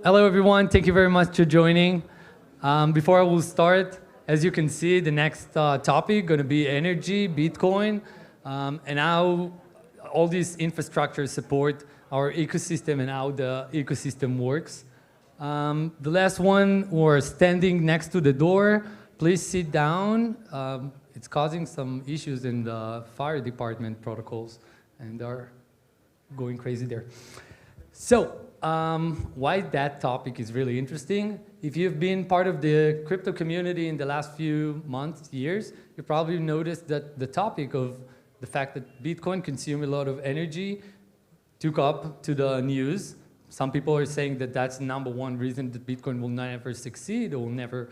hello everyone. Thank you very much for joining. Before I will start, as you can see, the next topic going to be energy, Bitcoin, and how all these infrastructures support our ecosystem and how the ecosystem works. The last one, we're standing next to the door. Please sit down. It's causing some issues in the fire department protocols, and they're going crazy there. So, why that topic is really interesting. If you've been part of the crypto community in the last few months, years, you probably noticed that the topic of the fact that Bitcoin consumes a lot of energy took up to the news. Some people are saying that that's the #1 reason that Bitcoin will never succeed or will never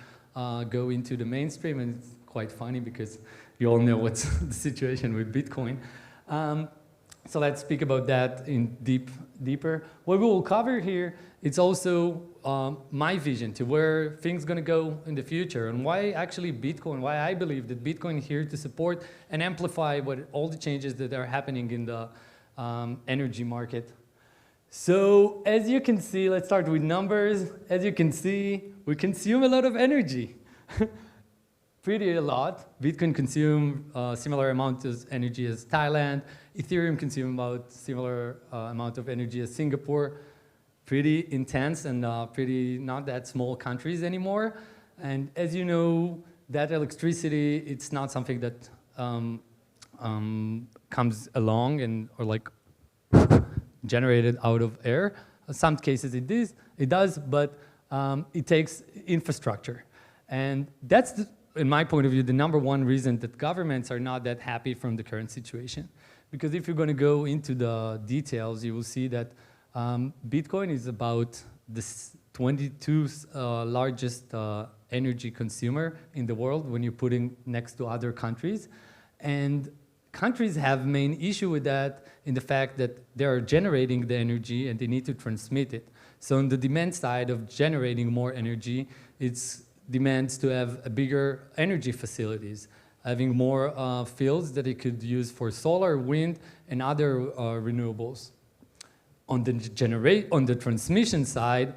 go into the mainstream, and it's quite funny because you all know what's the situation with Bitcoin. So let's speak about that in deeper. What we will cover here, it's also my vision to where things going to go in the future and why actually Bitcoin, why I believe that Bitcoin is here to support and amplify all the changes that are happening in the energy market. So as you can see, let's start with numbers. As you can see, we consume a lot of energy. Pretty a lot. Bitcoin consumes similar amount of energy as Thailand. Ethereum consumes about similar amount of energy as Singapore. Pretty intense and pretty not that small countries anymore. And as you know, that electricity, it's not something that comes along or like generated out of air. In some cases it does, but it takes infrastructure. And that's in my point of view, the #1 reason that governments are not that happy from the current situation. Because if you're going to go into the details, you will see that Bitcoin is about the 22th largest energy consumer in the world when you're putting next to other countries. And countries have main issue with that in the fact that they are generating the energy and they need to transmit it. So on the demand side of generating more energy, it's demands to have a bigger energy facilities, having more fields that it could use for solar, wind, and other renewables. On the transmission side,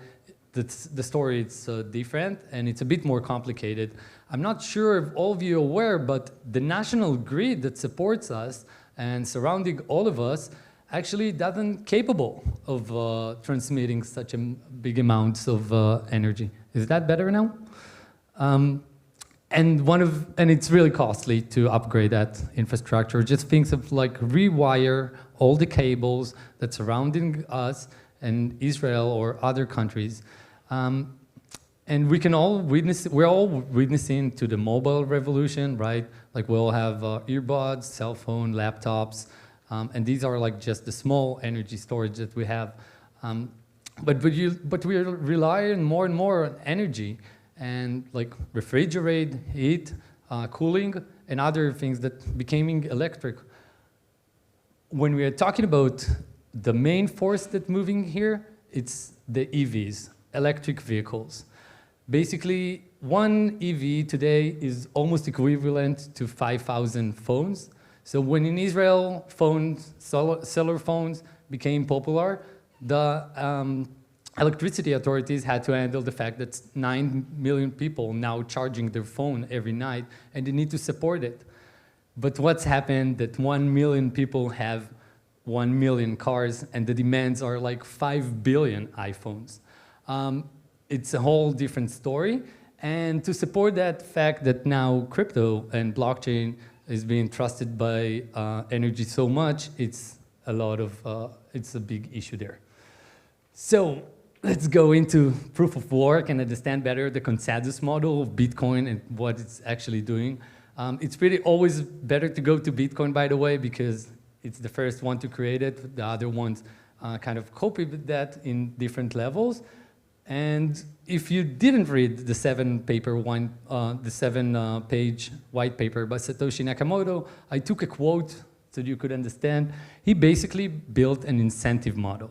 the story is different and it's a bit more complicated. I'm not sure if all of you are aware, but the national grid that supports us and surrounding all of us actually doesn't capable of transmitting such a big amounts of energy. Is that better now? And it's really costly to upgrade that infrastructure. Just think of like rewire all the cables that's surrounding us and Israel or other countries. And we're all witnessing to the mobile revolution, right? Like we all have earbuds, cell phone, laptops, and these are like just the small energy storage that we have. But we are relying more and more on energy and like refrigerate, heat, cooling, and other things that becoming electric. When we are talking about the main force that's moving here, it's the EVs, electric vehicles. Basically, one EV today is almost equivalent to 5,000 phones. So when in Israel, cellular phones became popular, the electricity authorities had to handle the fact that 9 million people now charging their phone every night, and they need to support it. But what's happened that 1 million people have 1 million cars, and the demands are like 5 billion iPhones. It's a whole different story. And to support that fact that now crypto and blockchain is being trusted by energy so much, it's a big issue there. So let's go into proof of work and understand better the consensus model of Bitcoin and what it's actually doing. It's pretty always better to go to Bitcoin, by the way, because it's the first one to create it. The other ones kind of copy that in different levels. And if you didn't read the 7-page white paper by Satoshi Nakamoto, I took a quote so you could understand. He basically built an incentive model.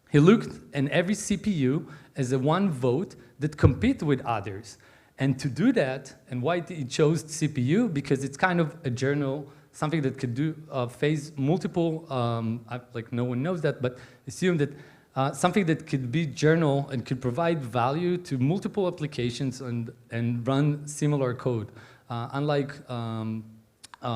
He looked at every CPU as a one vote that compete with others. And to do that, and why he chose CPU, because it's kind of a journal, something that could do phase multiple, like no one knows that, but assume that something that could be journal and could provide value to multiple applications and run similar code. Unlike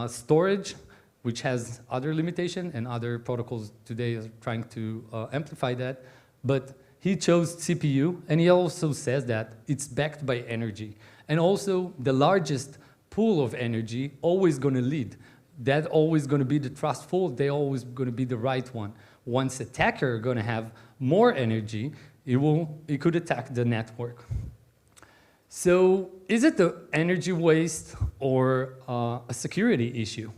storage, which has other limitation, and other protocols today are trying to amplify that. But he chose CPU, and he also says that it's backed by energy. And also, the largest pool of energy always going to lead. That always going to be the trustful, they always going to be the right one. Once attacker going to have more energy, it could attack the network. So is it the energy waste or a security issue?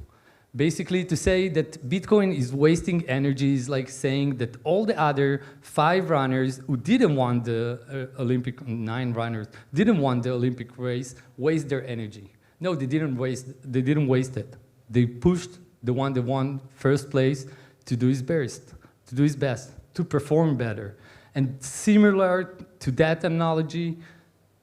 Basically, to say that Bitcoin is wasting energy is like saying that all the other 5 runners who didn't want the 9 runners, didn't want the Olympic race, waste their energy. No, they didn't waste it. They pushed the one that won first place to do his best, to perform better. And similar to that analogy,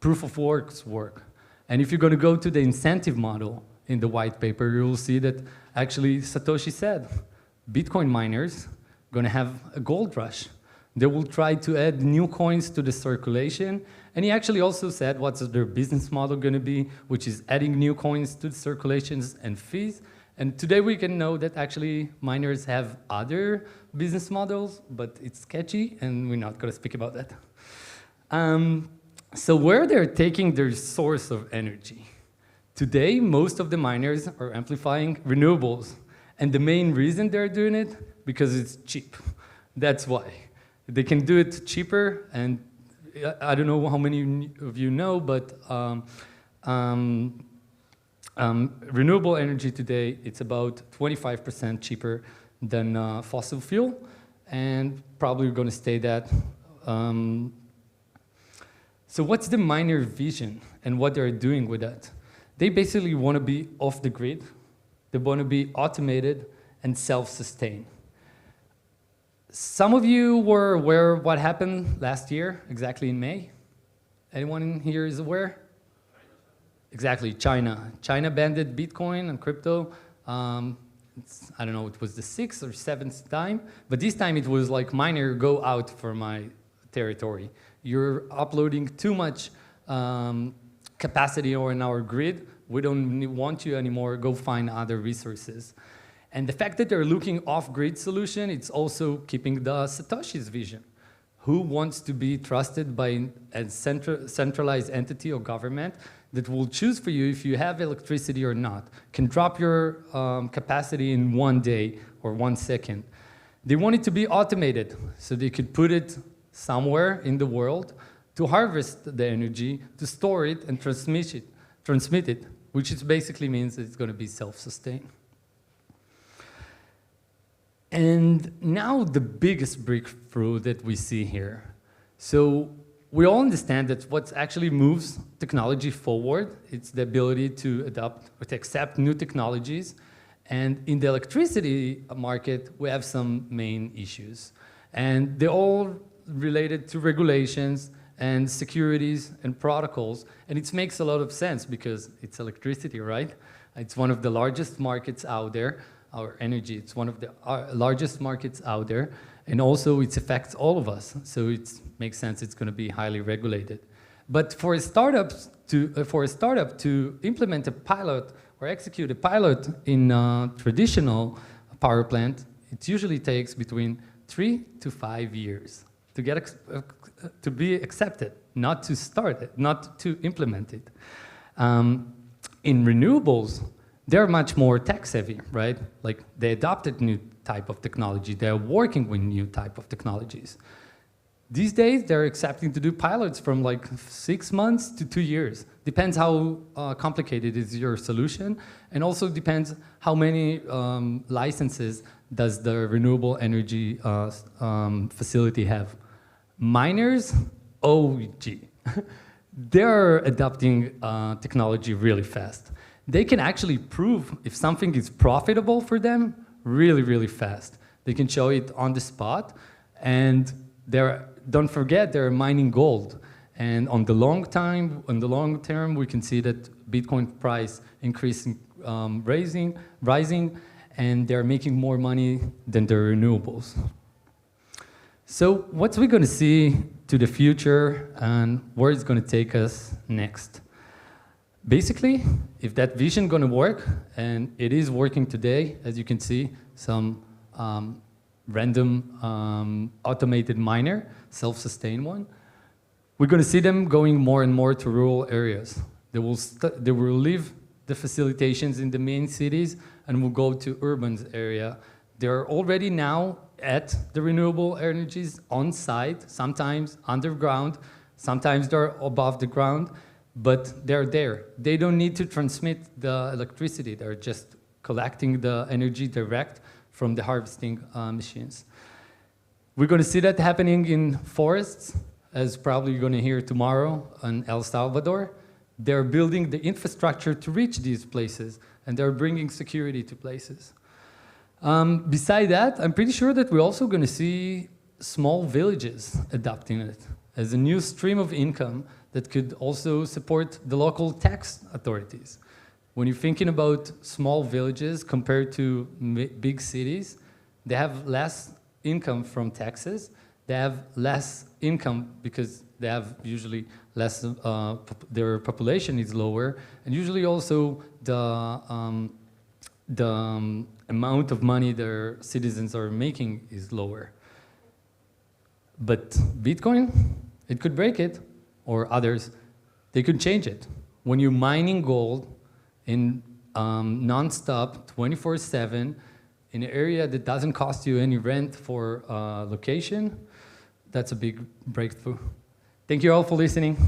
proof of work. And if you're going to go to the incentive model in the white paper, you will see that actually Satoshi said, Bitcoin miners are going to have a gold rush. They will try to add new coins to the circulation. And he actually also said what's their business model going to be, which is adding new coins to the circulations and fees. And today we can know that actually miners have other business models, but it's sketchy, and we're not going to speak about that. So where they're taking their source of energy? Today, most of the miners are amplifying renewables. And the main reason they're doing it, because it's cheap. That's why. They can do it cheaper, and I don't know how many of you know, but renewable energy today, it's about 25% cheaper than fossil fuel, and probably going to stay that. So what's the miner vision and what they're doing with that? They basically want to be off the grid. They want to be automated and self-sustained. Some of you were aware of what happened last year, exactly in May. Anyone in here is aware? Exactly, China. China banned Bitcoin and crypto. I don't know, it was the 6th or 7th time, but this time it was like, miner, go out for my territory. You're uploading too much capacity in our grid. We don't want you anymore. Go find other resources. And the fact that they're looking off-grid solution, it's also keeping the Satoshi's vision. Who wants to be trusted by a centralized entity or government that will choose for you if you have electricity or not, can drop your capacity in 1 day or 1 second. They want it to be automated, so they could put it somewhere in the world to harvest the energy, to store it and transmit it, which is basically means it's going to be self-sustained. And now the biggest breakthrough that we see here. So we all understand that what actually moves technology forward, it's the ability to adopt or to accept new technologies. And in the electricity market, we have some main issues. And they're all related to regulations and securities and protocols. And it makes a lot of sense because it's electricity, right? It's one of the largest markets out there. Our energy, it's one of the largest markets out there. And also it affects all of us. So it makes sense it's going to be highly regulated. But for a startup to implement a pilot or execute a pilot in a traditional power plant, it usually takes between 3 to 5 years to get to be accepted, not to start it, not to implement it. In renewables, they're much more tech-savvy, right? Like, they adopted new type of technology. They're working with new type of technologies. These days, they're accepting to do pilots from like 6 months to 2 years. Depends how complicated is your solution, and also depends how many licenses does the renewable energy facility have. Miners, OG, they're adopting technology really fast. They can actually prove if something is profitable for them really, really fast. They can show it on the spot, and don't forget, they're mining gold. And on the long term, we can see that Bitcoin price increasing, rising, and they're making more money than the renewables. So what's we going to see to the future and where it's going to take us next? Basically, if that vision going to work, and it is working today, as you can see, some random automated miner, self-sustained one, we're going to see them going more and more to rural areas. They will leave the facilitations in the main cities and will go to urban area. They're already now at the renewable energies on site, sometimes underground, sometimes they're above the ground, but they're there. They don't need to transmit the electricity. They're just collecting the energy direct from the harvesting machines. We're going to see that happening in forests, as probably you're going to hear tomorrow in El Salvador. They're building the infrastructure to reach these places, and they're bringing security to places. Beside that, I'm pretty sure that we're also going to see small villages adopting it as a new stream of income that could also support the local tax authorities. When you're thinking about small villages compared to big cities, they have less income from taxes. They have less income because they have usually less, their population is lower, and usually also the amount of money their citizens are making is lower. But Bitcoin, it could break it, or others, they could change it. When you're mining gold in non-stop, 24/7, in an area that doesn't cost you any rent for location, that's a big breakthrough. Thank you all for listening.